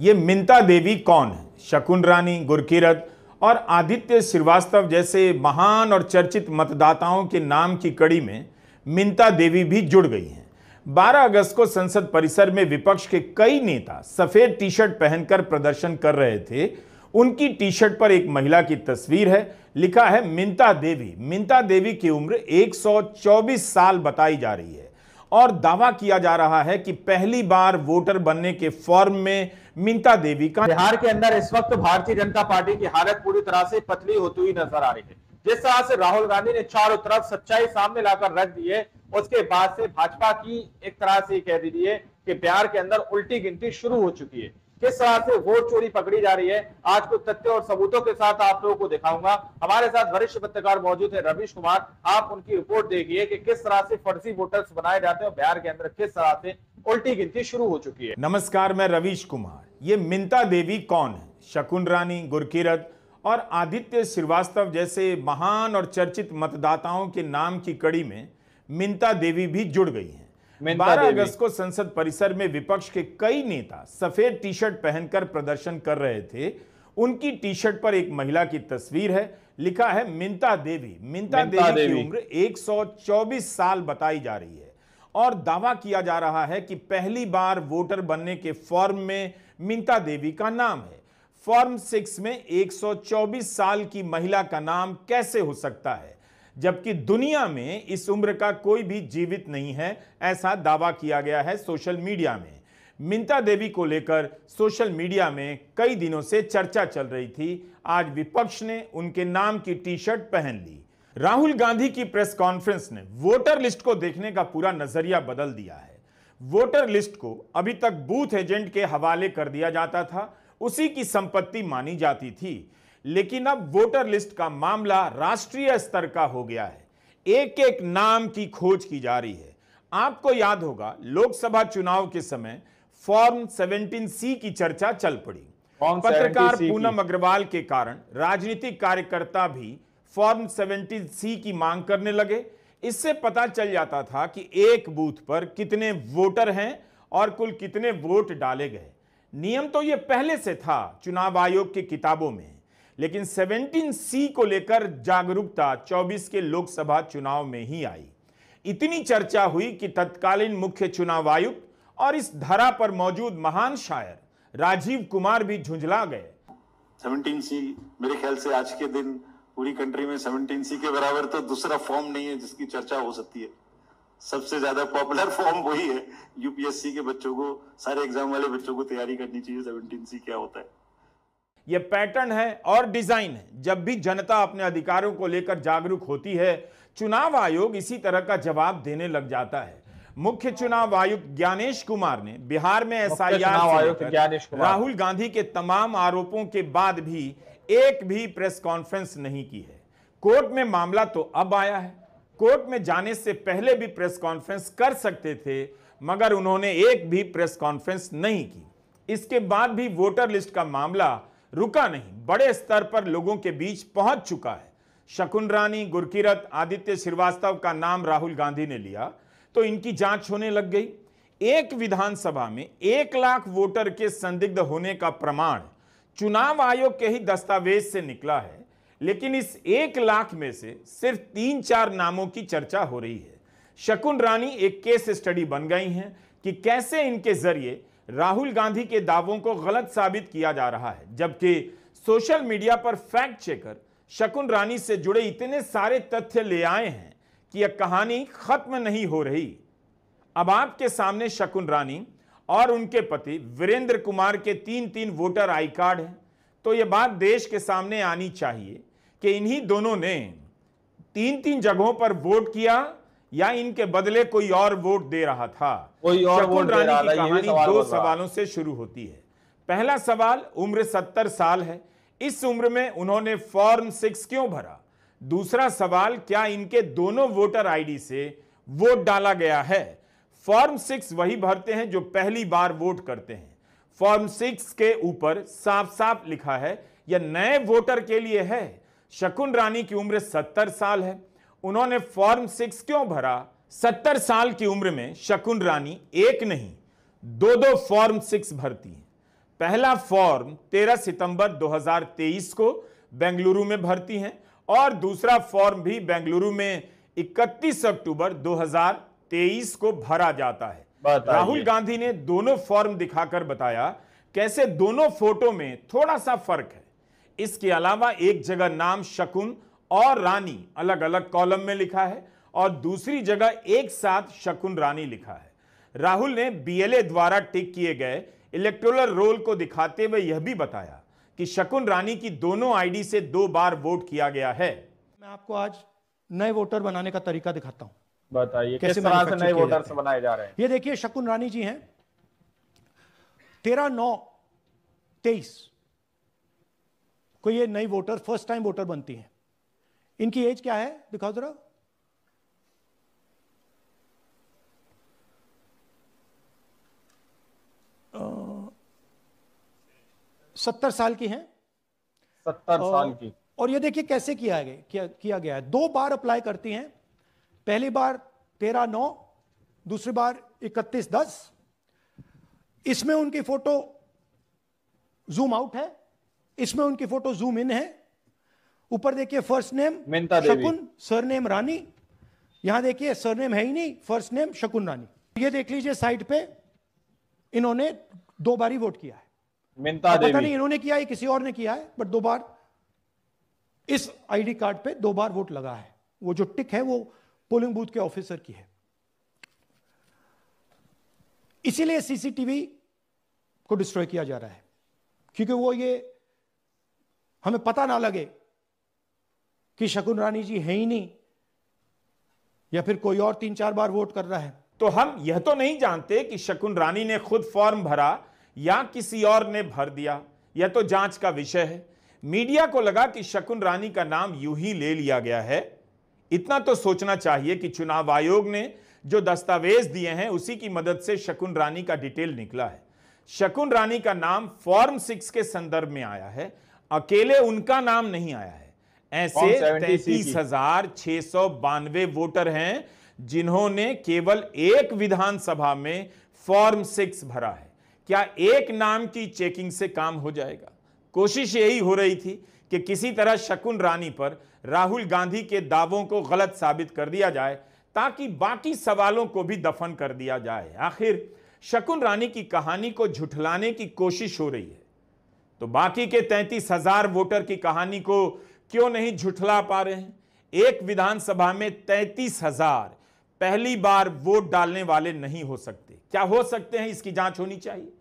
ये मिंता देवी कौन है? शकुन रानी, गुरकीरत और आदित्य श्रीवास्तव जैसे महान और चर्चित मतदाताओं के नाम की कड़ी में मिंता देवी भी जुड़ गई हैं। 12 अगस्त को संसद परिसर में विपक्ष के कई नेता सफेद टी शर्ट पहनकर प्रदर्शन कर रहे थे। उनकी टी शर्ट पर एक महिला की तस्वीर है, लिखा है मिंता देवी। मिंता देवी की उम्र 124 साल बताई जा रही है और दावा किया जा रहा है कि पहली बार वोटर बनने के फॉर्म में मिंता देवी का। बिहार के अंदर इस वक्त भारतीय जनता पार्टी की हालत पूरी तरह से पतली होती हुई नजर आ रही है। जिस तरह से राहुल गांधी ने चारों तरफ सच्चाई सामने लाकर रख दी है, उसके बाद से भाजपा की एक तरह से कह दीजिए कि बिहार के अंदर उल्टी गिनती शुरू हो चुकी है। किस तरह से वोट चोरी पकड़ी जा रही है, आज कुछ तथ्य और सबूतों के साथ आप लोगों को दिखाऊंगा। हमारे साथ वरिष्ठ पत्रकार मौजूद है रवीश कुमार। आप उनकी रिपोर्ट देखिए कि किस तरह से फर्जी वोटर्स बनाए जाते हैं, बिहार के अंदर किस तरह से उल्टी गिनती शुरू हो चुकी है। नमस्कार, मैं रवीश कुमार। ये मिंता देवी कौन है? शकुन रानी, गुरकीरत और आदित्य श्रीवास्तव जैसे महान और चर्चित मतदाताओं के नाम की कड़ी में मिंता देवी भी जुड़ गई हैं। 12 अगस्त को संसद परिसर में विपक्ष के कई नेता सफेद टी शर्ट पहनकर प्रदर्शन कर रहे थे। उनकी टी शर्ट पर एक महिला की तस्वीर है, लिखा है मिंता देवी। मिंता देवी की उम्र 124 साल बताई जा रही है और दावा किया जा रहा है कि पहली बार वोटर बनने के फॉर्म में मिंता देवी का नाम है। फॉर्म 6 में 124 साल की महिला का नाम कैसे हो सकता है, जबकि दुनिया में इस उम्र का कोई भी जीवित नहीं है, ऐसा दावा किया गया है सोशल मीडिया में। मिंता देवी को लेकर सोशल मीडिया में कई दिनों से चर्चा चल रही थी। आज विपक्ष ने उनके नाम की टी शर्ट पहन ली। राहुल गांधी की प्रेस कॉन्फ्रेंस ने वोटर लिस्ट को देखने का पूरा नजरिया बदल दिया है। वोटर लिस्ट को अभी तक बूथ एजेंट के हवाले कर दिया जाता था, उसी की संपत्ति मानी जाती थी, लेकिन अब वोटर लिस्ट का मामला राष्ट्रीय स्तर का हो गया है। एक एक नाम की खोज की जा रही है। आपको याद होगा, लोकसभा चुनाव के समय फॉर्म 17C की चर्चा चल पड़ी। पत्रकार पूनम अग्रवाल के कारण राजनीतिक कार्यकर्ता भी फॉर्म 17C की मांग करने लगे। इससे पता चल जाता था कि एक बूथ पर कितने वोटर हैं और कुल कितने वोट डाले गए। नियम तो यह पहले से था चुनाव आयोग की किताबों में, लेकिन 17C को लेकर जागरूकता 24 के लोकसभा चुनाव में ही आई। इतनी चर्चा हुई कि तत्कालीन मुख्य चुनाव आयुक्त और इस धरा पर मौजूद महान शायर राजीव कुमार भी झुंझला गए। 17C मेरे ख्याल से आज के दिन पूरी कंट्री में 17C के बराबर तो दूसरा फॉर्म नहीं है जिसकी चर्चा हो सकती है। सबसे ज्यादा पॉपुलर फॉर्म वही है। यूपीएससी के बच्चों को, सारे एग्जाम वाले बच्चों को तैयारी करनी चाहिए 17C क्या होता है। यह पैटर्न है और डिजाइन है। जब भी जनता अपने अधिकारों को लेकर जागरूक होती है, चुनाव आयोग इसी तरह का जवाब देने लग जाता है। मुख्य चुनाव आयुक्त ज्ञानेश कुमार ने बिहार में एसआईआर से राहुल गांधी के तमाम आरोपों के बाद भी एक भी प्रेस कॉन्फ्रेंस नहीं की है। कोर्ट में मामला तो अब आया है। कोर्ट में जाने से पहले भी प्रेस कॉन्फ्रेंस कर सकते थे, मगर उन्होंने एक भी प्रेस कॉन्फ्रेंस नहीं की। इसके बाद भी वोटर लिस्ट का मामला रुका नहीं, बड़े स्तर पर लोगों के बीच पहुंच चुका है। शकुन रानी, गुरकीरत, आदित्य श्रीवास्तव का नाम राहुल गांधी ने लिया तो इनकी जांच होने लग गई। एक विधानसभा में 1 लाख वोटर के संदिग्ध होने का प्रमाण चुनाव आयोग के ही दस्तावेज से निकला है, लेकिन इस 1 लाख में से सिर्फ 3-4 नामों की चर्चा हो रही है। शकुन रानी एक केस स्टडी बन गई हैं कि कैसे इनके जरिए राहुल गांधी के दावों को गलत साबित किया जा रहा है, जबकि सोशल मीडिया पर फैक्ट चेकर शकुन रानी से जुड़े इतने सारे तथ्य ले आए हैं कि यह कहानी खत्म नहीं हो रही। अब आपके सामने शकुन रानी और उनके पति वीरेंद्र कुमार के 3-3 वोटर आई कार्ड हैं। तो यह बात देश के सामने आनी चाहिए कि इन्हीं दोनों ने 3-3 जगहों पर वोट किया या इनके बदले कोई और वोट दे रहा था। शकुन रानी की कहानी 2 सवालों से शुरू होती है। पहला सवाल, उम्र 70 साल है, इस उम्र में उन्होंने फॉर्म 6 क्यों भरा? दूसरा सवाल, क्या इनके दोनों वोटर आईडी से वोट डाला गया है? फॉर्म 6 वही भरते हैं जो पहली बार वोट करते हैं। फॉर्म 6 के ऊपर साफ साफ लिखा है यह नए वोटर के लिए है। शकुन रानी की उम्र 70 साल है, उन्होंने फॉर्म 6 क्यों भरा? 70 साल की उम्र में शकुन रानी एक नहीं 2-2 फॉर्म 6 भरती हैं। पहला फॉर्म 13 सितंबर 2023 को बेंगलुरु में भरती हैं और दूसरा फॉर्म भी बेंगलुरु में 31 अक्टूबर 2023 को भरा जाता है। राहुल गांधी ने दोनों फॉर्म दिखाकर बताया कैसे दोनों फोटो में थोड़ा सा फर्क है। इसके अलावा एक जगह नाम शकुन और रानी अलग अलग कॉलम में लिखा है और दूसरी जगह एक साथ शकुन रानी लिखा है। राहुल ने बीएलए द्वारा टिक किए गए इलेक्टोरल रोल को दिखाते हुए यह भी बताया कि शकुन रानी की दोनों आईडी से 2 बार वोट किया गया है। मैं आपको आज नए वोटर बनाने का तरीका दिखाता हूं। बताइए किस तरह से नए वोटर्स बनाए जा रहे हैं। ये देखिए शकुन रानी जी हैं, 13/9/23 को ये नई वोटर फर्स्ट टाइम वोटर बनती हैं। इनकी एज क्या है दिखाओ जरा। 70 साल की हैं। 70 साल की। और ये देखिए कैसे किया गया है। 2 बार अप्लाई करती हैं। पहली बार 13/9, दूसरी बार 31/10। इसमें उनकी फोटो जूम आउट है, इसमें उनकी फोटो जूम इन है। ऊपर देखिए फर्स्ट नेम शकुन, सरनेम रानी। यहां देखिए सरनेम है ही नहीं, फर्स्ट नेम शकुन रानी। ये देख लीजिए साइड पे इन्होंने 2 बार ही वोट किया है। पता नहीं इन्होंने किया है किसी और ने किया है, बट 2 बार इस आईडी कार्ड पे 2 बार वोट लगा है। वो जो टिक है वो पोलिंग बूथ के ऑफिसर की है। इसीलिए सीसीटीवी को डिस्ट्रॉय किया जा रहा है, क्योंकि वो ये हमें पता ना लगे कि शकुन रानी जी है ही नहीं या फिर कोई और 3-4 बार वोट कर रहा है। तो हम यह तो नहीं जानते कि शकुन रानी ने खुद फॉर्म भरा या किसी और ने भर दिया, यह तो जांच का विषय है। मीडिया को लगा कि शकुन रानी का नाम यूं ही ले लिया गया है। इतना तो सोचना चाहिए कि चुनाव आयोग ने जो दस्तावेज दिए हैं उसी की मदद से शकुन रानी का डिटेल निकला है। शकुन रानी का नाम फॉर्म 6 के संदर्भ में आया है, अकेले उनका नाम नहीं आया है। ऐसे 33,692 वोटर हैं जिन्होंने केवल एक विधानसभा में फॉर्म 6 भरा है। क्या एक नाम की चेकिंग से काम हो जाएगा? कोशिश यही हो रही थी कि किसी तरह शकुन रानी पर राहुल गांधी के दावों को गलत साबित कर दिया जाए ताकि बाकी सवालों को भी दफन कर दिया जाए। आखिर शकुन रानी की कहानी को झुठलाने की कोशिश हो रही है, तो बाकी के 33,000 वोटर की कहानी को क्यों नहीं झुठला पा रहे हैं? एक विधानसभा में 33,000 पहली बार वोट डालने वाले नहीं हो सकते। क्या हो सकते हैं, इसकी जांच होनी चाहिए।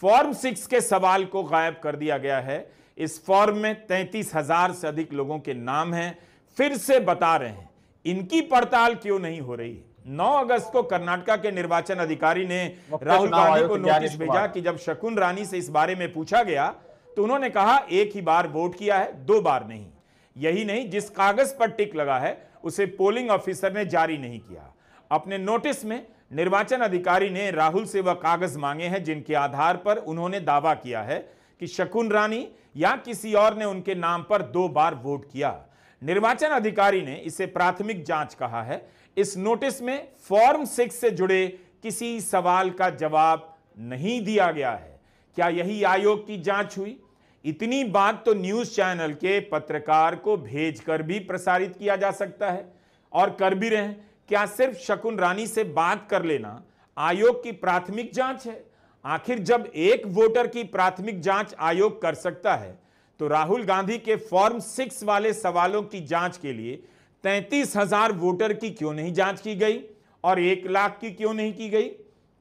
फॉर्म 6 के सवाल को गायब कर दिया गया है। इस फॉर्म में 33,000 से अधिक लोगों के नाम हैं। फिर से बता रहे हैं, इनकी पड़ताल क्यों नहीं हो रही है? 9 अगस्त को कर्नाटका के निर्वाचन अधिकारी ने राहुल गांधी को नोटिस भेजा कि जब शकुन रानी से इस बारे में पूछा गया तो उन्होंने कहा एक ही बार वोट किया है, 2 बार नहीं। यही नहीं, जिस कागज पर टिक लगा है उसे पोलिंग ऑफिसर ने जारी नहीं किया। अपने नोटिस में निर्वाचन अधिकारी ने राहुल से वह कागज मांगे हैं जिनके आधार पर उन्होंने दावा किया है कि शकुन रानी या किसी और ने उनके नाम पर 2 बार वोट किया। निर्वाचन अधिकारी ने इसे प्राथमिक जांच कहा है। इस नोटिस में फॉर्म 6 से जुड़े किसी सवाल का जवाब नहीं दिया गया है। क्या यही आयोग की जांच हुई? इतनी बात तो न्यूज चैनल के पत्रकार को भेजकर भी प्रसारित किया जा सकता है, और कर भी रहे हैं। क्या सिर्फ शकुन रानी से बात कर लेना आयोग की प्राथमिक जांच है? आखिर जब एक वोटर की प्राथमिक जांच आयोग कर सकता है तो राहुल गांधी के फॉर्म 6 वाले सवालों की जांच के लिए 33,000 वोटर की क्यों नहीं जांच की गई और 1 लाख की क्यों नहीं की गई?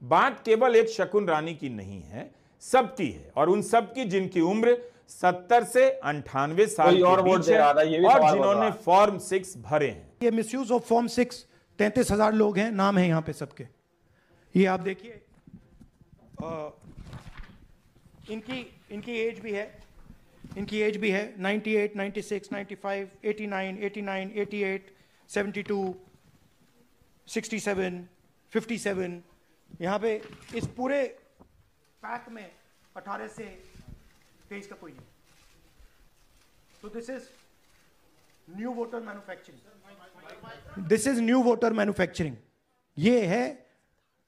बात केवल एक शकुन रानी की नहीं है, सबकी है, और उन सबकी जिनकी उम्र 70 से 98 साल के बीच है और जिन्होंने फॉर्म 6 भरे हैं। ये मिसयूज ऑफ फॉर्म 6 33,000 लोग हैं, नाम है यहां पे सबके। ये आप देखिए, इनकी एज भी है, 98, 96, 95, 89, 88, 72, 67, 57। यहां पे इस पूरे पैक में 18 से 23 का कोई नहीं। तो this is new voter manufacturing. ये है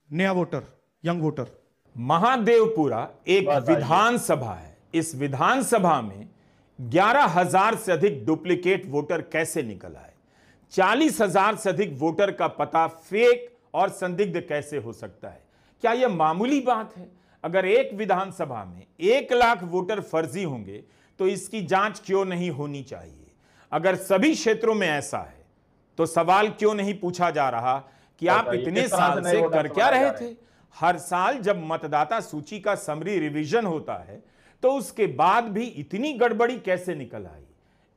नया वोटर, यंग वोटर। महादेवपुरा एक विधानसभा है। इस विधानसभा में 11,000 से अधिक डुप्लीकेट वोटर कैसे निकल आए? 40,000 से अधिक वोटर का पता फेक और संदिग्ध कैसे हो सकता है? क्या यह मामूली बात है? अगर एक विधानसभा में 1 लाख वोटर फर्जी होंगे तो इसकी जांच क्यों नहीं होनी चाहिए? अगर सभी क्षेत्रों में ऐसा है तो सवाल क्यों नहीं पूछा जा रहा कि आप इतने साल से कर क्या रहे थे? हर साल जब मतदाता सूची का समरी रिवीजन होता है तो उसके बाद भी इतनी गड़बड़ी कैसे निकल आई?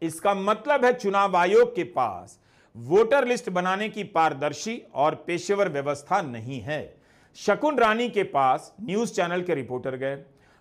इसका मतलब है चुनाव आयोग के पास वोटर लिस्ट बनाने की पारदर्शी और पेशेवर व्यवस्था नहीं है। शकुन रानी के पास न्यूज चैनल के रिपोर्टर गए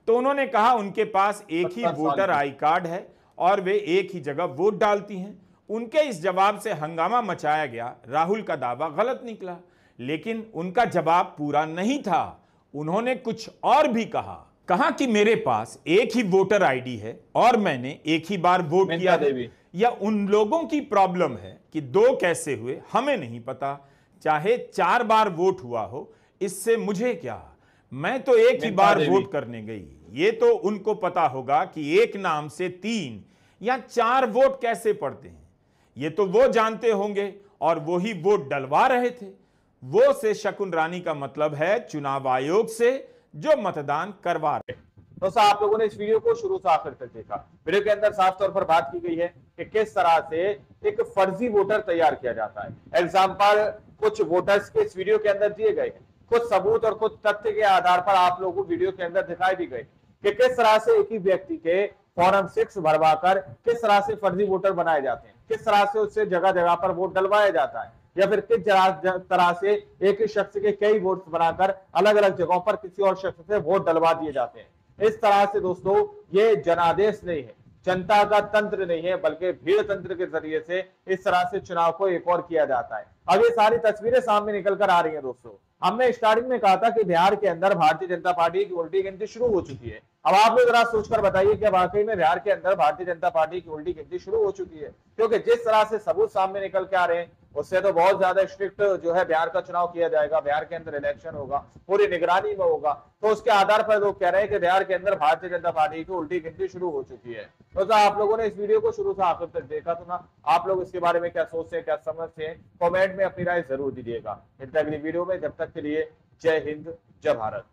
तो उन्होंने कहा उनके पास एक ही वोटर आई कार्ड है और वे एक ही जगह वोट डालती हैं। उनके इस जवाब से हंगामा मचाया गया। राहुल का दावा गलत निकला, लेकिन उनका जवाब पूरा नहीं था। उन्होंने कुछ और भी कहा कि मेरे पास एक ही वोटर आईडी है और मैंने एक ही बार वोट किया है। या उन लोगों की प्रॉब्लम है कि 2 कैसे हुए हमें नहीं पता, चाहे 4 बार वोट हुआ हो, इससे मुझे क्या? मैं तो एक ही बार वोट करने गई। ये तो उनको पता होगा कि एक नाम से 3 या 4 वोट कैसे पड़ते हैं। ये तो वो जानते होंगे और वो ही वोट डलवा रहे थे। वो से शकुन रानी का मतलब है चुनाव आयोग से जो मतदान करवा रहे। तो आप लोगों ने इस वीडियो को शुरू से आखिर तक देखा। वीडियो के अंदर साफ तौर पर बात की गई है कि किस तरह से एक फर्जी वोटर तैयार किया जाता है। एग्जाम्पल कुछ वोटर्स के इस वीडियो के अंदर दिए गए हैं, कुछ सबूत और कुछ तथ्य के आधार पर आप लोगों को वीडियो के अंदर दिखाई भी गए कि किस तरह से एक ही व्यक्ति के फॉर्म 6 भरवाकर किस तरह से फर्जी वोटर बनाए जाते हैं, किस तरह से उससे जगह जगह पर वोट डलवाया जाता है, या फिर किस तरह से एक ही शख्स के कई वोट बनाकर अलग अलग जगहों पर किसी और शख्स से वोट डलवा दिए जाते हैं। इस तरह से दोस्तों ये जनादेश नहीं है, जनता का तंत्र नहीं है, बल्कि भीड़ तंत्र के जरिए से इस तरह से चुनाव को एक और किया जाता है। अब ये सारी तस्वीरें सामने निकल कर आ रही हैं दोस्तों। हमने स्टार्टिंग में कहा था कि बिहार के अंदर भारतीय जनता पार्टी की उल्टी गिनती शुरू हो चुकी है। अब आप लोग जरा सोचकर बताइए कि वाकई में बिहार के अंदर भारतीय जनता पार्टी की उल्टी गिनती शुरू हो चुकी है? क्योंकि जिस तरह से सबूत सामने निकल के आ रहे हैं उससे तो बहुत ज्यादा स्ट्रिक्ट जो है बिहार का चुनाव किया जाएगा। बिहार के अंदर इलेक्शन होगा, पूरी निगरानी में होगा, तो उसके आधार पर लोग कह रहे हैं कि बिहार के अंदर भारतीय जनता पार्टी की उल्टी गिनती शुरू हो चुकी है। तो आप लोगों ने इस वीडियो को शुरू से आखिर तक देखा तो ना, आप लोग इसके बारे में क्या सोचते हैं, क्या समझते हैं, कमेंट में अपनी राय जरूर दीजिएगा। मिलते हैं अगली वीडियो में, जब तक के लिए जय हिंद, जय भारत।